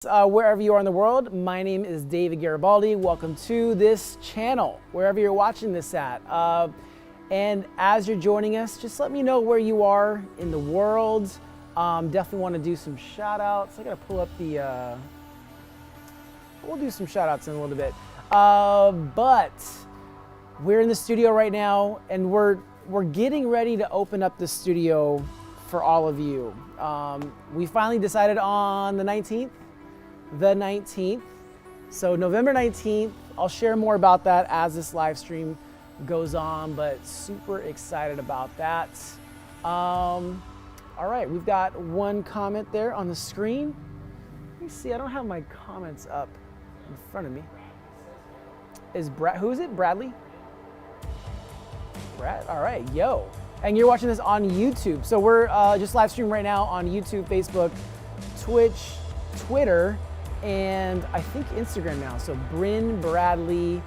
Wherever you are in the world, my name is David Garibaldi. Welcome to this channel, wherever you're watching this at. And as you're joining us, just let me know where you are in the world. Definitely want to do some shout outs. I gotta pull up the, we'll do some shout outs in a little bit. But we're in the studio right now and we're getting ready to open up the studio for all of you. We finally decided on the 19th. So November 19th, I'll share more about that as this live stream goes on, but super excited about that. All right, we've got one comment there on the screen. Let me see, I don't have my comments up in front of me. Who is it, Bradley? Brad, all right, yo. And you're watching this on YouTube. So we're just live streaming right now on YouTube, Facebook, Twitch, Twitter, and I think Instagram now. So Bryn Bradley,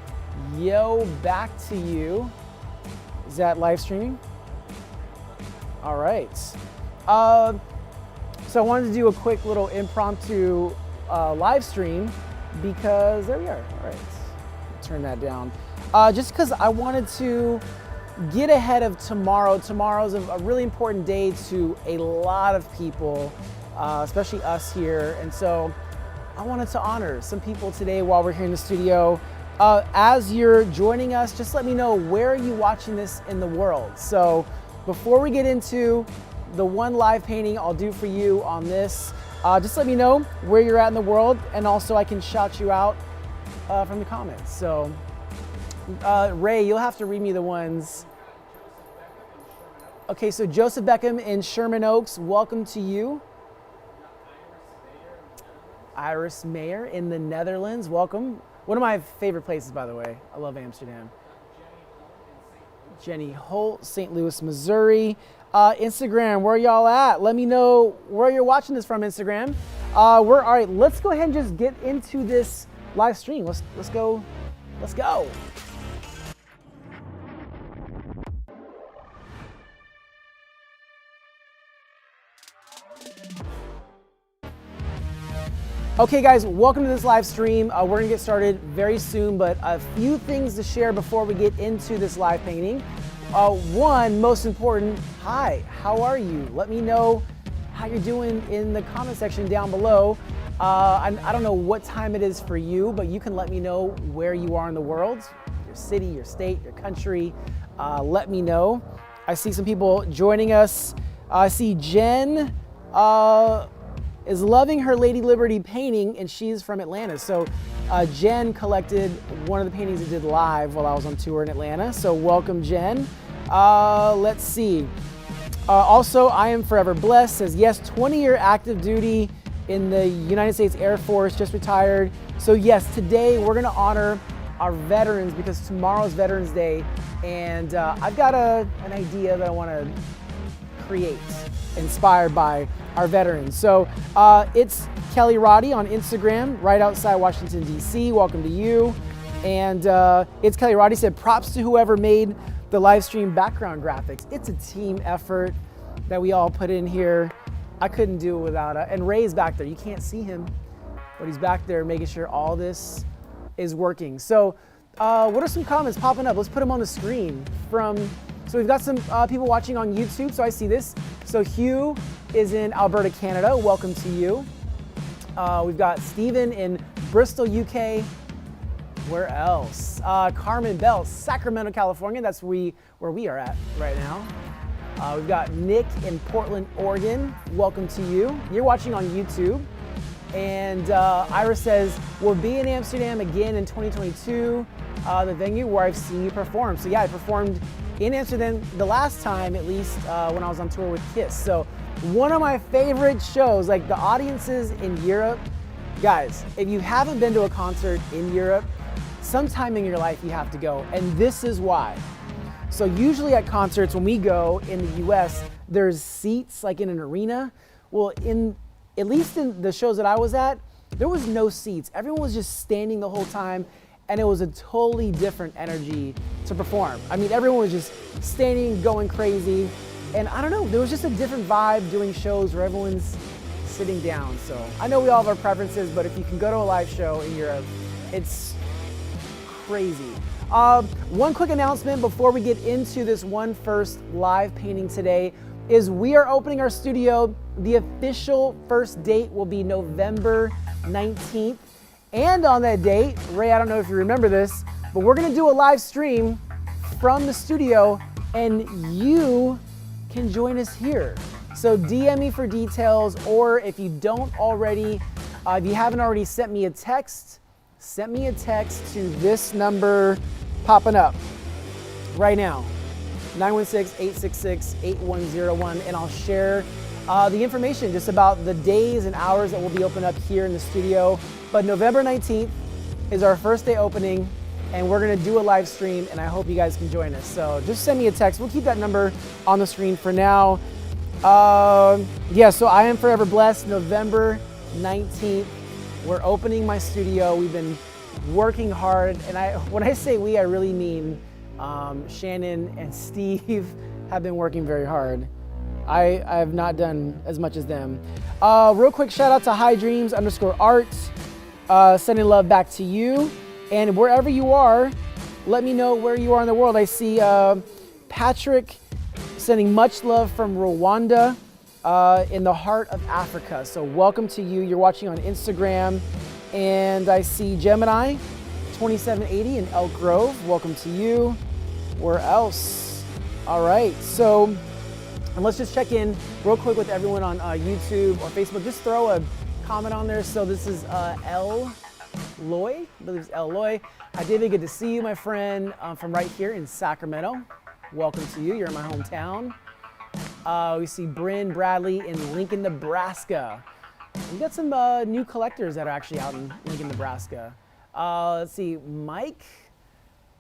yo, back to you. Is that live streaming? All right. So I wanted to do a quick little impromptu live stream because there we are. All right, turn that down. Just because I wanted to get ahead of tomorrow. Tomorrow's a really important day to a lot of people, especially us here. And so I wanted to honor some people today while we're here in the studio. As you're joining us, just let me know where are you watching this in the world. So before we get into the one live painting I'll do for you on this, just let me know where you're at in the world, and also I can shout you out from the comments. So Ray, you'll have to read me the ones. Okay, so Joseph Beckham in Sherman Oaks, welcome to you. Iris Mayer in the Netherlands, welcome. One of my favorite places, by the way. I love Amsterdam. Jenny Holt, St. Louis, Missouri. Instagram, where y'all at? Let me know where you're watching this from, Instagram. All right, let's go ahead and just get into this live stream. Let's go. Let's go. Okay guys, welcome to this live stream. We're gonna get started very soon, but a few things to share before we get into this live painting. One, most important, hi, how are you? Let me know how you're doing in the comment section down below. I don't know what time it is for you, but you can let me know where you are in the world, your city, your state, your country. Let me know. I see some people joining us. I see Jen is loving her Lady Liberty painting, and she's from Atlanta. So Jen collected one of the paintings I did live while I was on tour in Atlanta. So welcome, Jen. Let's see. Also, I am forever blessed says, yes, 20-year active duty in the United States Air Force, just retired. So yes, today we're gonna honor our veterans because tomorrow's Veterans Day. And I've got an idea that I wanna create, inspired by our veterans. So it's Kelly Roddy on Instagram, right outside Washington, D.C. Welcome to you. And it's Kelly Roddy said, props to whoever made the live stream background graphics. It's a team effort that we all put in here. I couldn't do it without it. And Ray's back there. You can't see him, but he's back there making sure all this is working. So what are some comments popping up? Let's put them on the screen. So we've got some people watching on YouTube, so I see this. So Hugh is in Alberta, Canada. Welcome to you. We've got Stephen in Bristol, UK. Where else? Carmen Bell, Sacramento, California. That's where we are at right now. We've got Nick in Portland, Oregon. Welcome to you. You're watching on YouTube. And Ira says, we'll be in Amsterdam again in 2022, the venue where I've seen you perform. So yeah, I performed in Amsterdam the last time, at least when I was on tour with Kiss. So one of my favorite shows, like the audiences in Europe, guys, if you haven't been to a concert in Europe, sometime in your life you have to go, and this is why. So usually at concerts when we go in the US, there's seats like in an arena. Well, at least in the shows that I was at, there was no seats. Everyone was just standing the whole time, and it was a totally different energy to perform. I mean, everyone was just standing, going crazy, and I don't know, there was just a different vibe doing shows where everyone's sitting down. So I know we all have our preferences, but if you can go to a live show in Europe, it's crazy. One quick announcement before we get into this one first live painting today is we are opening our studio. The official first date will be November 19th. And on that date, Ray, I don't know if you remember this, but we're gonna do a live stream from the studio and you can join us here. So DM me for details, or if you don't already, if you haven't already sent me a text, send me a text to this number popping up right now, 916-866-8101, and I'll share the information just about the days and hours that will be open up here in the studio. But November 19th is our first day opening, and we're gonna do a live stream, and I hope you guys can join us. So just send me a text. We'll keep that number on the screen for now. Yeah, so I Am Forever Blessed, November 19th. We're opening my studio. We've been working hard, and when I say we, I really mean Shannon and Steve have been working very hard. I have not done as much as them. Real quick shout out to HighDreams_art, sending love back to you. And wherever you are, let me know where you are in the world. I see Patrick sending much love from Rwanda in the heart of Africa. So welcome to you. You're watching on Instagram. And I see Gemini 2780 in Elk Grove. Welcome to you. Where else? All right. So and let's just check in real quick with everyone on YouTube or Facebook. Just throw a comment on there. So this is L. Loy, I believe it's L. Loy. Hi David, good to see you, my friend, from right here in Sacramento. Welcome to you, you're in my hometown. We see Bryn Bradley in Lincoln, Nebraska. We got some new collectors that are actually out in Lincoln, Nebraska. Let's see, Mike,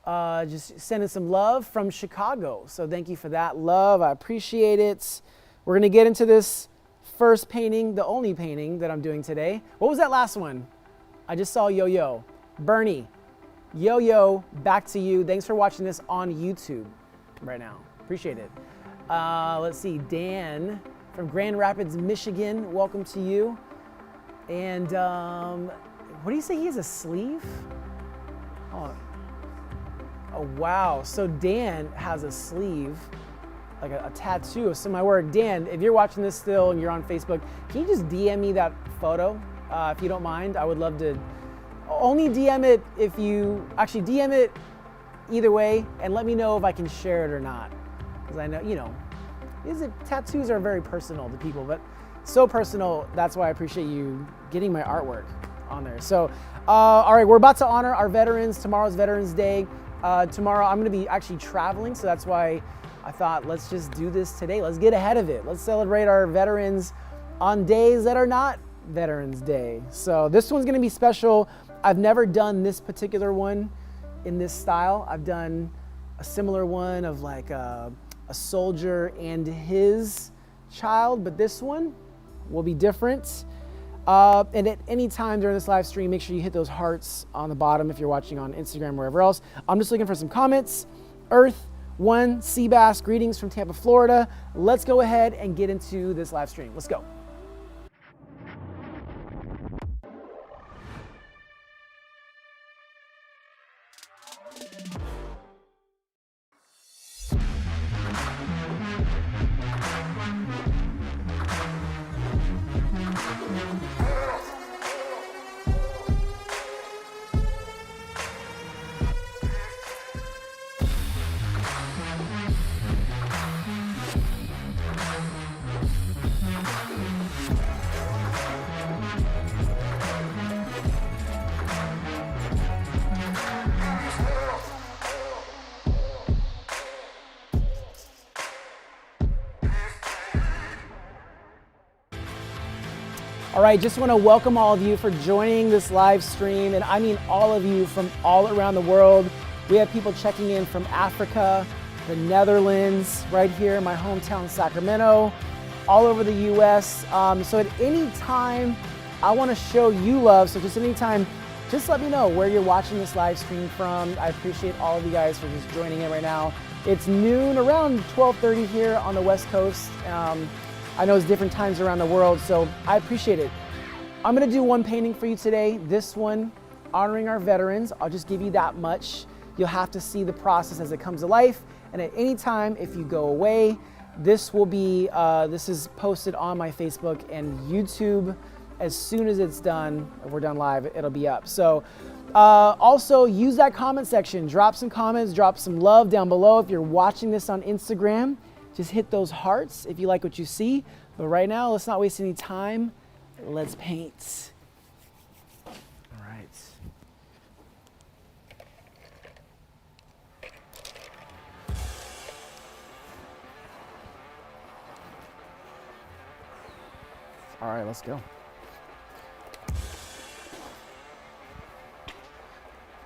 just sending some love from Chicago. So thank you for that love, I appreciate it. We're gonna get into this first painting, the only painting that I'm doing today. What was that last one? I just saw Yo-Yo. Bernie, Yo-Yo, back to you. Thanks for watching this on YouTube right now. Appreciate it. Let's see, Dan from Grand Rapids, Michigan. Welcome to you. And what do you say he has a sleeve? Oh, wow. So Dan has a sleeve, like a tattoo of some of my work. Dan, if you're watching this still and you're on Facebook, can you just DM me that photo? If you don't mind, I would love to. Only DM it if you, actually DM it either way and let me know if I can share it or not. Because I know, you know, tattoos are very personal to people, but so personal, that's why I appreciate you getting my artwork on there. So, all right, we're about to honor our veterans. Tomorrow's Veterans Day. Tomorrow I'm gonna be actually traveling, so that's why I thought let's just do this today. Let's get ahead of it. Let's celebrate our veterans on days that are not Veterans Day. So this one's gonna be special. I've never done this particular one in this style. I've done a similar one of like a soldier and his child, but this one will be different. And at any time during this live stream, make sure you hit those hearts on the bottom if you're watching on Instagram, wherever else. I'm just looking for some comments. Earth1 Seabass, greetings from Tampa, Florida. Let's go ahead and get into this live stream. Let's go. All right, just want to welcome all of you for joining this live stream, and I mean all of you from all around the world. We have people checking in from Africa, the Netherlands, right here in my hometown, Sacramento, all over the US. So at any time, I want to show you love, so just anytime, just let me know where you're watching this live stream from. I appreciate all of you guys for just joining in right now. It's noon, around 12:30 here on the West Coast. I know it's different times around the world, so I appreciate it. I'm gonna do one painting for you today. This one, honoring our veterans. I'll just give you that much. You'll have to see the process as it comes to life. And at any time, if you go away, this will be, this is posted on my Facebook and YouTube. As soon as it's done, we're done live, it'll be up. So also use that comment section. Drop some comments, drop some love down below. If you're watching this on Instagram, just hit those hearts if you like what you see. But right now, let's not waste any time. Let's paint. All right. All right, let's go.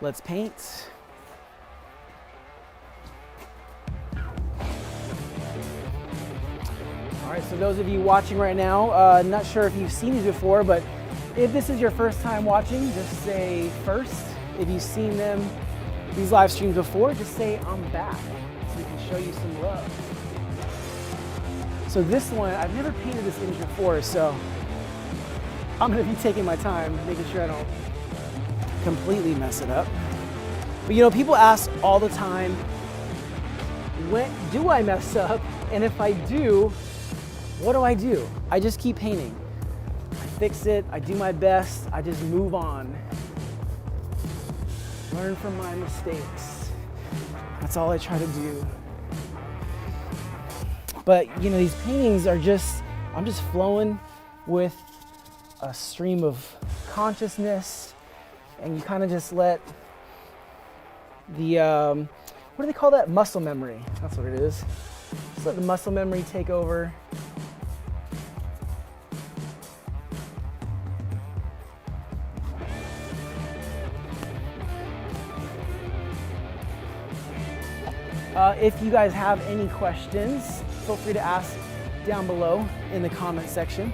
Let's paint. All right, so those of you watching right now, not sure if you've seen these before, but if this is your first time watching, just say first. If you've seen these live streams before, just say I'm back, so we can show you some love. So this one, I've never painted this image before, so I'm gonna be taking my time, making sure I don't completely mess it up. But you know, people ask all the time, when do I mess up? And if I do, what do I do? I just keep painting. I fix it, I do my best, I just move on. Learn from my mistakes. That's all I try to do. But you know, these paintings are just, I'm just flowing with a stream of consciousness, and you kind of just let the, what do they call that? Muscle memory. That's what it is. Just let the muscle memory take over. If you guys have any questions, feel free to ask down below in the comment section.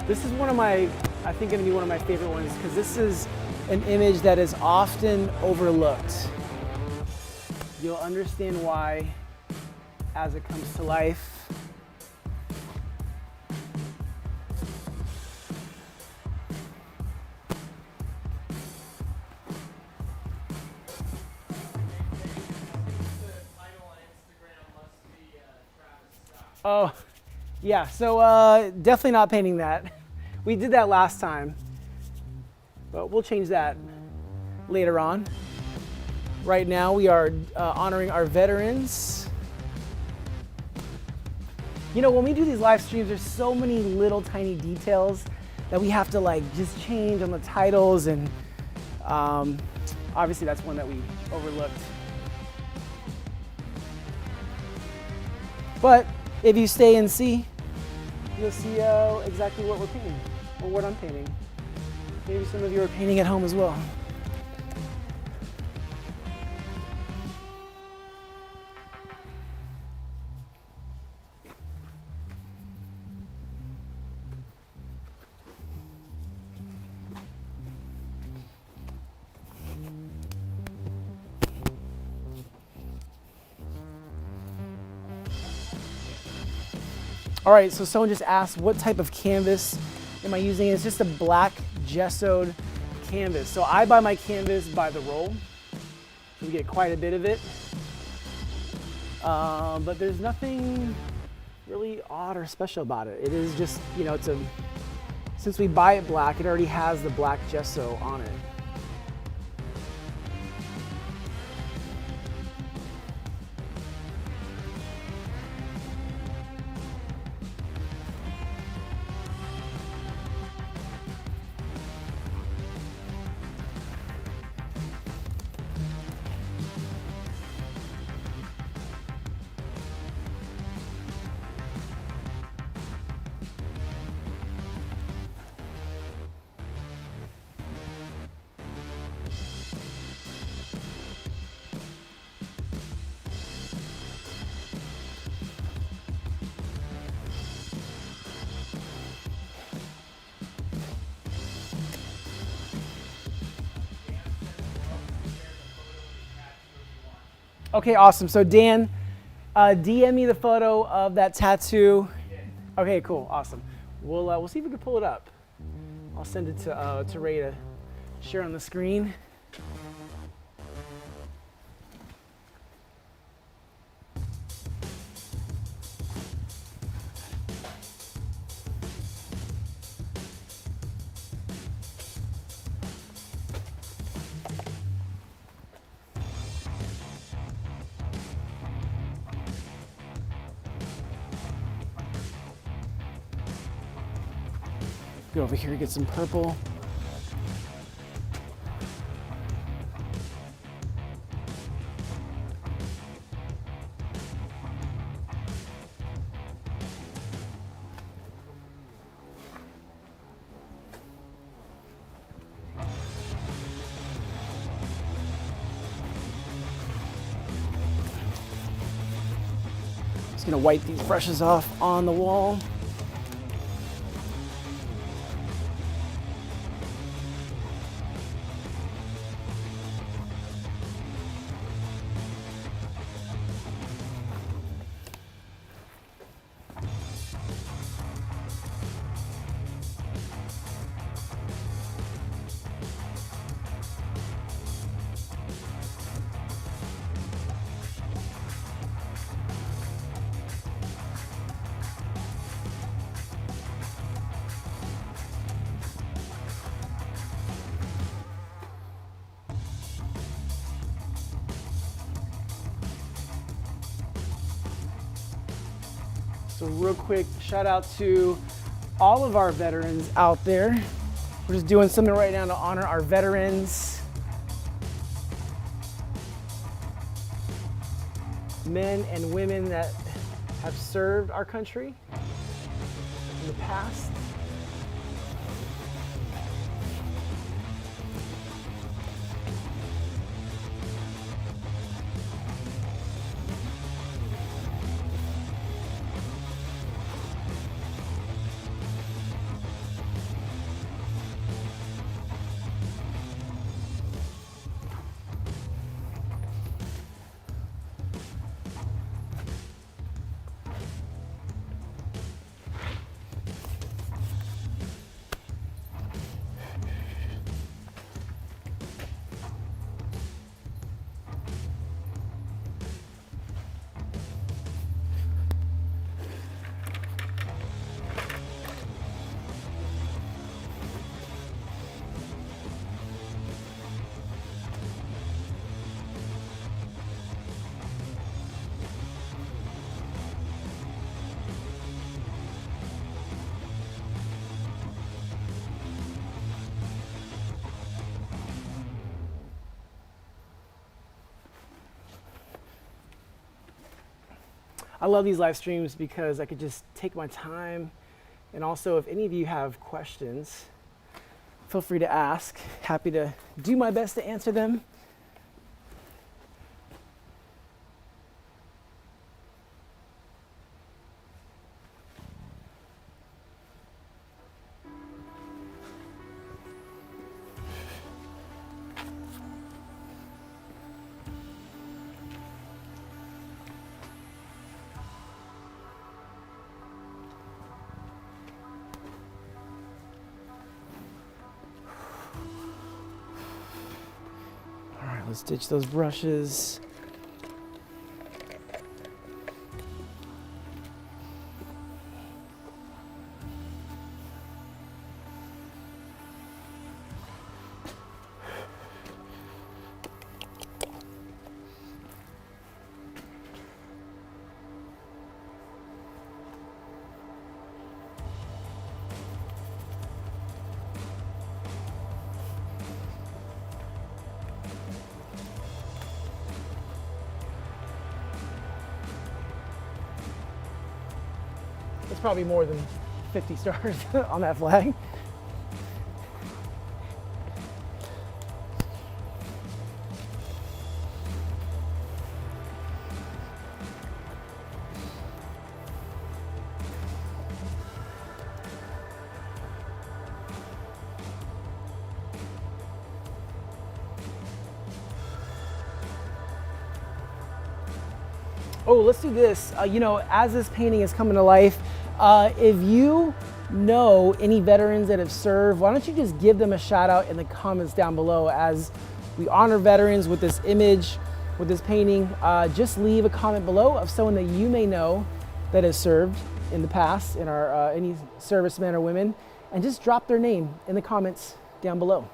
This is one of my, I think gonna be one of my favorite ones, because this is an image that is often overlooked. You'll understand why as it comes to life. Oh, yeah, so definitely not painting that. We did that last time, but we'll change that later on. Right now we are honoring our veterans. You know, when we do these live streams, there's so many little tiny details that we have to like just change on the titles, and obviously that's one that we overlooked. But if you stay and see, you'll see exactly what we're painting, or what I'm painting. Maybe some of you are painting at home as well. All right, so someone just asked what type of canvas am I using? It's just a black gessoed canvas. So I buy my canvas by the roll. So we get quite a bit of it. But there's nothing really odd or special about it. It is just, you know, since we buy it black, it already has the black gesso on it. Okay, awesome. So Dan, DM me the photo of that tattoo. Okay, cool, awesome. We'll see if we can pull it up. I'll send it to Ray to share on the screen. Go over here, get some purple. Just gonna wipe these brushes off on the wall. So real quick, shout out to all of our veterans out there. We're just doing something right now to honor our veterans. Men and women that have served our country in the past. I love these live streams because I could just take my time, and also if any of you have questions, feel free to ask. Happy to do my best to answer them. Let's ditch those brushes. It's probably more than 50 stars on that flag. Oh, let's do this. As this painting is coming to life, if you know any veterans that have served, why don't you just give them a shout out in the comments down below as we honor veterans with this image, with this painting. Just leave a comment below of someone that you may know that has served in the past, in our any servicemen or women, and just drop their name in the comments down below.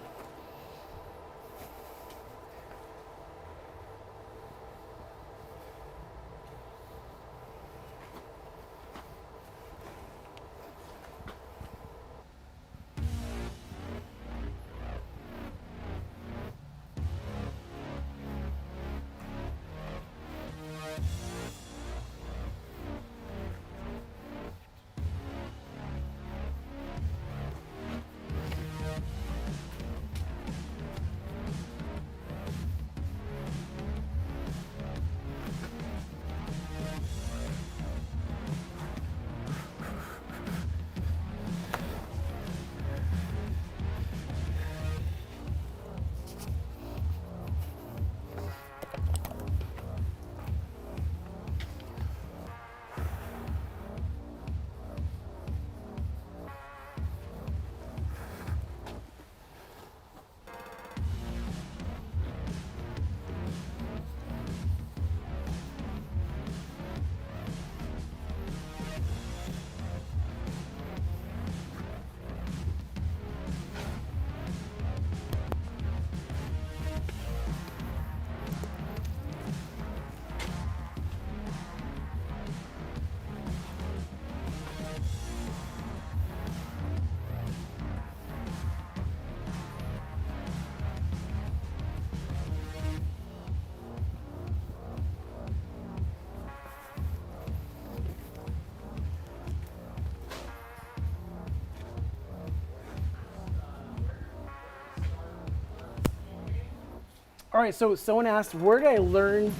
All right, so someone asked, where did I learn,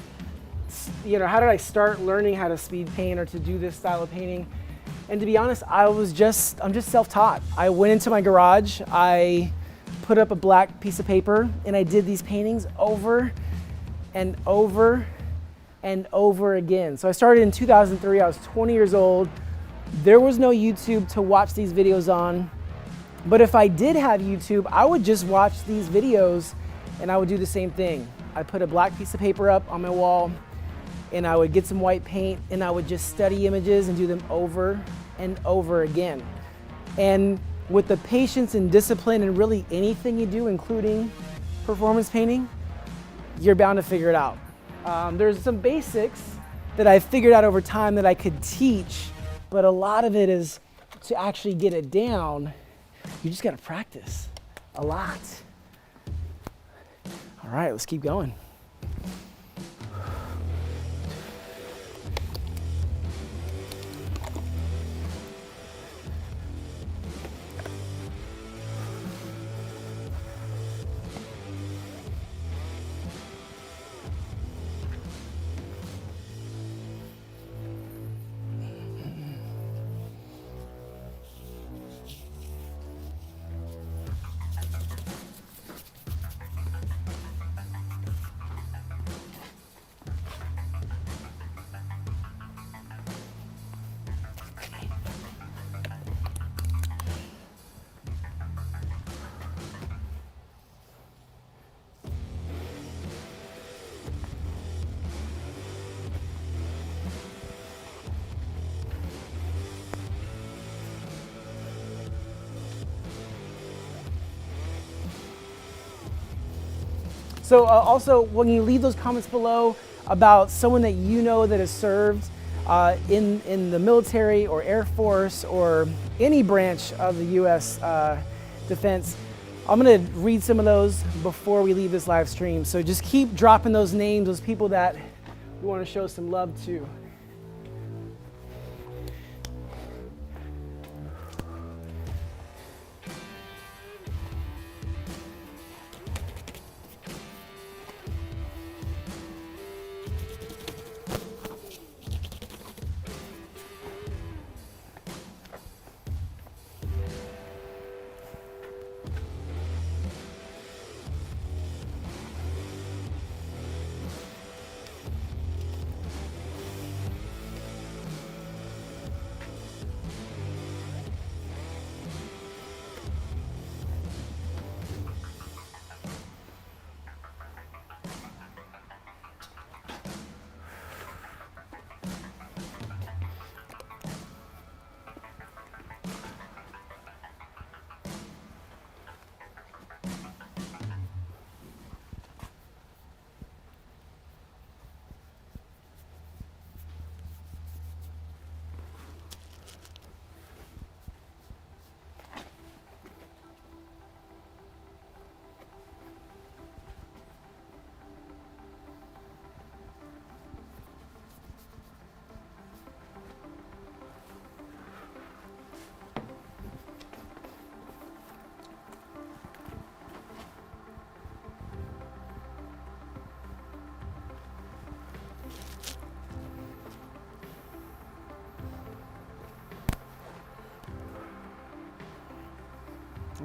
how did I start learning how to speed paint or to do this style of painting? And to be honest, I'm just self-taught. I went into my garage, I put up a black piece of paper, and I did these paintings over and over and over again. So I started in 2003, I was 20 years old. There was no YouTube to watch these videos on, but if I did have YouTube, I would just watch these videos and I would do the same thing. I put a black piece of paper up on my wall and I would get some white paint and I would just study images and do them over and over again. And with the patience and discipline and really anything you do, including performance painting, you're bound to figure it out. There's some basics that I figured out over time that I could teach, but a lot of it is to actually get it down, you just gotta practice a lot. All right, let's keep going. So also, when you leave those comments below about someone that you know that has served in the military or Air Force or any branch of the U.S. Defense, I'm gonna read some of those before we leave this live stream. So just keep dropping those names, those people that we wanna show some love to.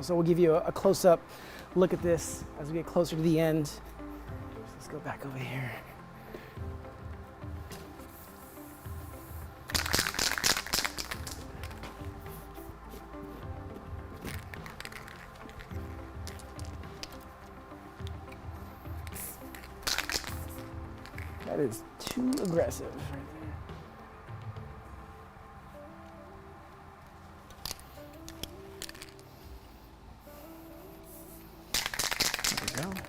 So we'll give you a close-up look at this as we get closer to the end. Let's go back over here. That is too aggressive right there. There we go.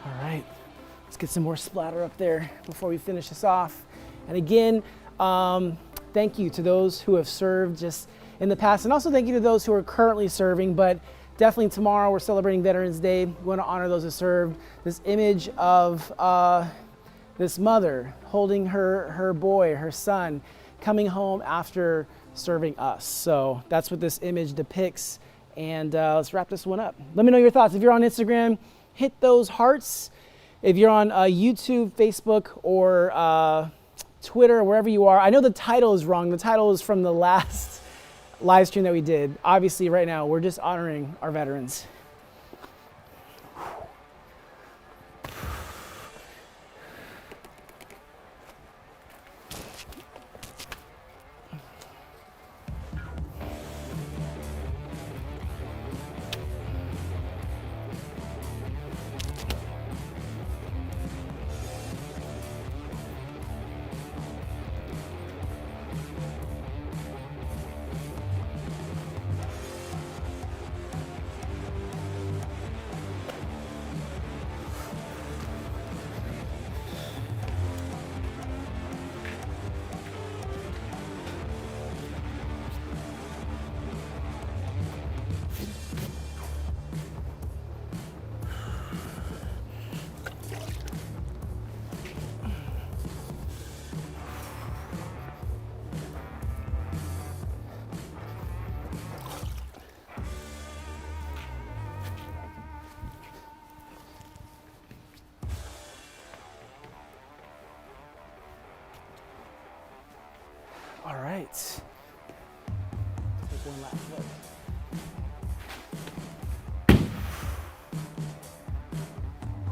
All right, let's get some more splatter up there before we finish this off. And again, thank you to those who have served just in the past, and also thank you to those who are currently serving, but definitely tomorrow we're celebrating Veterans Day. We want to honor those who served. This image of this mother holding her boy, her son, coming home after serving us. So that's what this image depicts. And let's wrap this one up. Let me know your thoughts. If you're on Instagram, hit those hearts. If you're on YouTube, Facebook, or Twitter, wherever you are, I know the title is wrong. The title is from the last live stream that we did. Obviously, right now, we're just honoring our veterans. All right. Take one last look.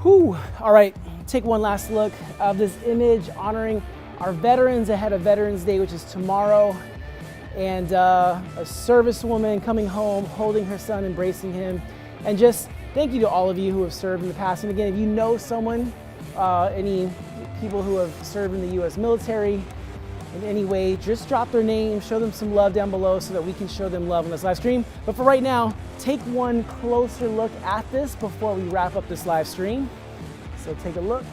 Whew. All right, take one last look of this image honoring our veterans ahead of Veterans Day, which is tomorrow. And a servicewoman coming home, holding her son, embracing him. And just thank you to all of you who have served in the past. And again, if you know someone, any people who have served in the U.S. military, in any way, just drop their name, show them some love down below so that we can show them love on this live stream. But for right now, take one closer look at this before we wrap up this live stream. So take a look.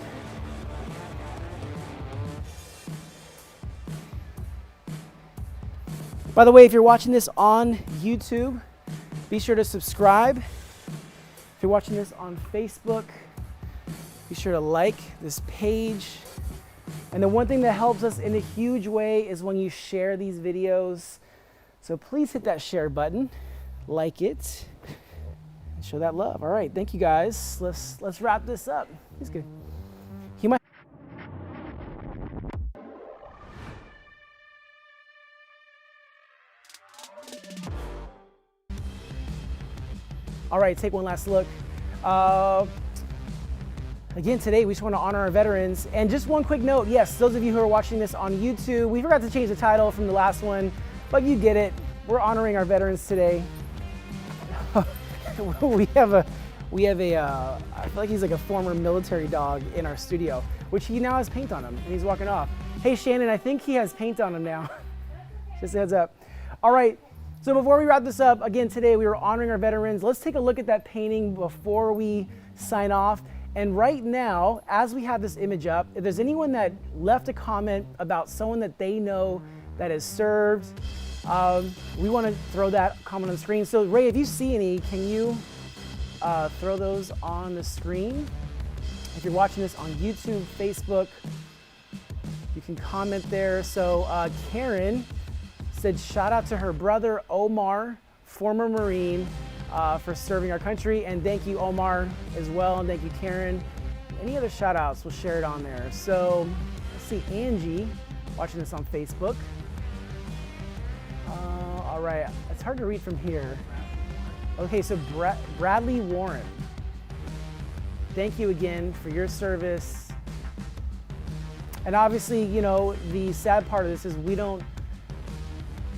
By the way, if you're watching this on YouTube, be sure to subscribe. If you're watching this on Facebook, Be sure to like this page. And the one thing that helps us in a huge way is when you share these videos. So please hit that share button, like it, and show that love. All right, thank you guys. Let's wrap this up. He's good. He might. All right, take one last look. Again, today we just want to honor our veterans. And just one quick note, yes, those of you who are watching this on YouTube, we forgot to change the title from the last one, but you get it. We're honoring our veterans today. we have a, I feel like he's like a former military dog in our studio, which he now has paint on him and he's walking off. Hey Shannon, I think he has paint on him now. Just a heads up. All right. So before we wrap this up, again, today we were honoring our veterans. Let's take a look at that painting before we sign off. And right now, as we have this image up, if there's anyone that left a comment about someone that they know that has served, we want to throw that comment on the screen. So Ray, if you see any, can you throw those on the screen? If you're watching this on YouTube, Facebook, you can comment there. So Karen said shout out to her brother Omar, former Marine, for serving our country, and thank you Omar as well, and thank you Karen. Any other shout outs, we'll share it on there. So let's see, Angie watching this on Facebook. All right, it's hard to read from here. Okay, so Bradley Warren, thank you again for your service. And obviously, you know, the sad part of this is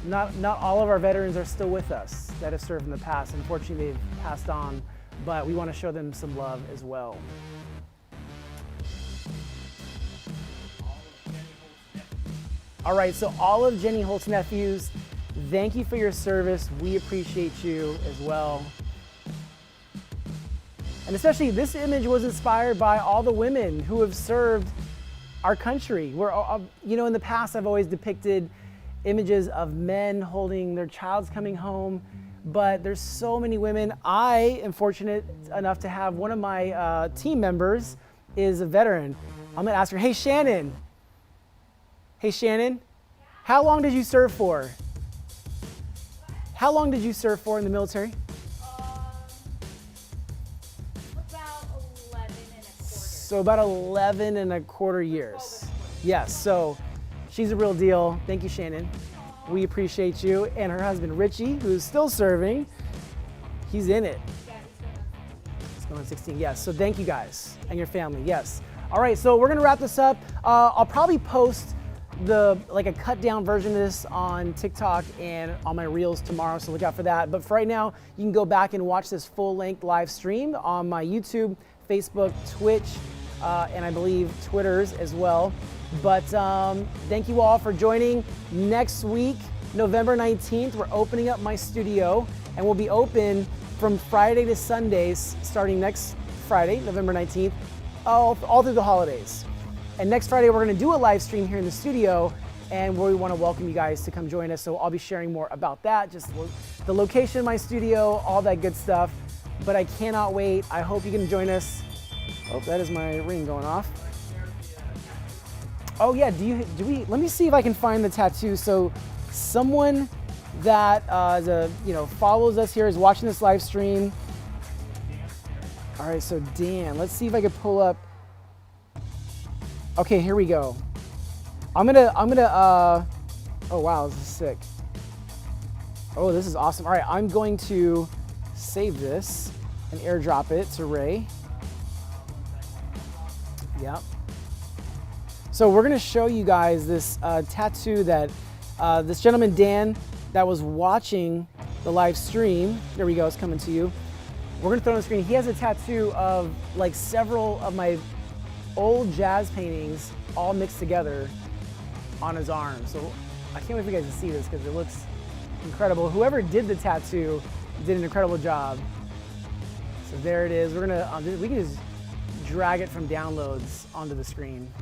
not all of our veterans are still with us that have served in the past. Unfortunately, they've passed on, but we want to show them some love as well. All right, so all of Jenny Holt's nephews, thank you for your service. We appreciate you as well. And especially this image was inspired by all the women who have served our country. You know, in the past, I've always depicted images of men holding their child's coming home, but there's so many women. I am fortunate enough to have one of my team members is a veteran. I'm gonna ask her, hey Shannon. Hey Shannon, how long did you serve for? How long did you serve for in the military? About 11 and a quarter. So about 11 and a quarter years. Yes, so she's a real deal. Thank you, Shannon. We appreciate you. And her husband, Richie, who's still serving, he's in it. Yeah, He's going on 16, yes. So thank you guys and your family, yes. All right, so we're gonna wrap this up. I'll probably post like a cut down version of this on TikTok and on my reels tomorrow, so look out for that. But for right now, you can go back and watch this full length live stream on my YouTube, Facebook, Twitch, and I believe Twitter's as well. But thank you all for joining. Next week, November 19th, we're opening up my studio, and we'll be open from Friday to Sundays, starting next Friday, November 19th, all through the holidays. And next Friday, we're gonna do a live stream here in the studio, and we wanna welcome you guys to come join us. So I'll be sharing more about that, just the location of my studio, all that good stuff. But I cannot wait. I hope you can join us. Oh, that is my ring going off. Oh yeah, let me see if I can find the tattoo. So someone that follows us here is watching this live stream. All right, so Dan, let's see if I could pull up. Okay, here we go. I'm gonna, oh wow, this is sick. Oh, this is awesome. All right, I'm going to save this and airdrop it to Ray. Yep. So we're gonna show you guys this tattoo that this gentleman, Dan, that was watching the live stream. There we go, it's coming to you. We're gonna throw on the screen. He has a tattoo of like several of my old jazz paintings all mixed together on his arm. So I can't wait for you guys to see this because it looks incredible. Whoever did the tattoo did an incredible job. So there it is. We're gonna, we can just drag it from downloads onto the screen.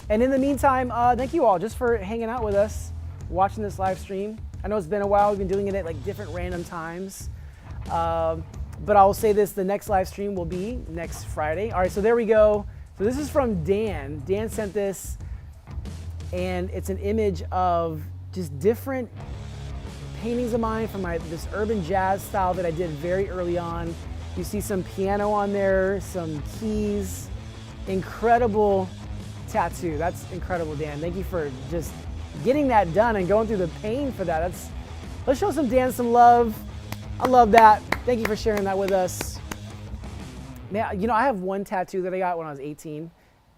And in the meantime, thank you all just for hanging out with us, watching this live stream. I know it's been a while. We've been doing it at like different random times. But I will say this, the next live stream will be next Friday. All right, so there we go. So this is from Dan. Dan sent this, and it's an image of just different paintings of mine from this urban jazz style that I did very early on. You see some piano on there, some keys, incredible tattoo. That's incredible, Dan. Thank you for just getting that done and going through the pain for that. Let's show some Dan some love. I love that. Thank you for sharing that with us. Man, you know, I have one tattoo that I got when I was 18,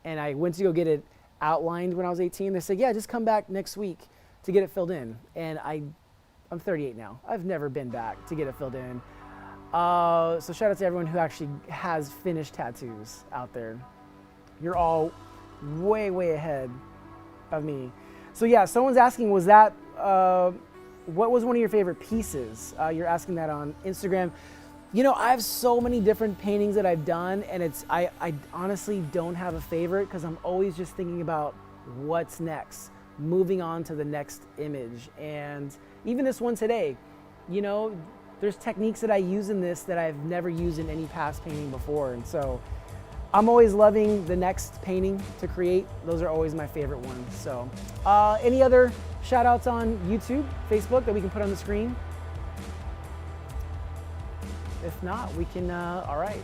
and I went to go get it outlined when I was 18. They said, yeah, just come back next week to get it filled in. And I'm 38 now. I've never been back to get it filled in. So shout out to everyone who actually has finished tattoos out there. You're all way, way ahead of me. So yeah, someone's asking, was that, what was one of your favorite pieces? You're asking that on Instagram. You know, I have so many different paintings that I've done, and I honestly don't have a favorite because I'm always just thinking about what's next, moving on to the next image. And even this one today, you know, there's techniques that I use in this that I've never used in any past painting before. And so I'm always loving the next painting to create. Those are always my favorite ones. So any other shout outs on YouTube, Facebook that we can put on the screen? If not, we can, all right.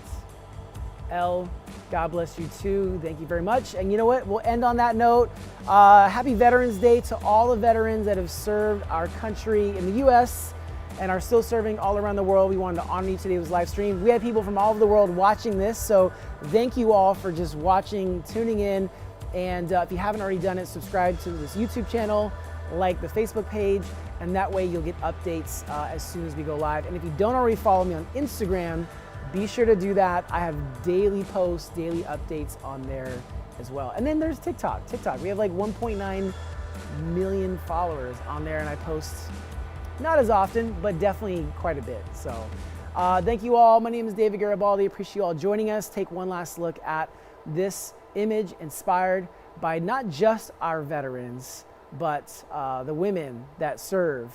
Elle, God bless you too. Thank you very much. And you know what? We'll end on that note. Happy Veterans Day to all the veterans that have served our country in the U.S. and are still serving all around the world. We wanted to honor you today with this live stream. We had people from all over the world watching this, so thank you all for just watching, tuning in. And if you haven't already done it, subscribe to this YouTube channel, like the Facebook page, and that way you'll get updates as soon as we go live. And if you don't already follow me on Instagram, be sure to do that. I have daily posts, daily updates on there as well. And then there's TikTok. We have like 1.9 million followers on there, and I post not as often, but definitely quite a bit. So thank you all. My name is David Garibaldi. Appreciate you all joining us. Take one last look at this image inspired by not just our veterans, but the women that serve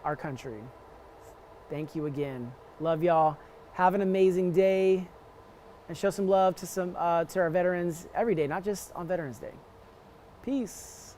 our country. Thank you again. Love y'all. Have an amazing day, and show some love to our veterans every day, not just on Veterans Day. Peace.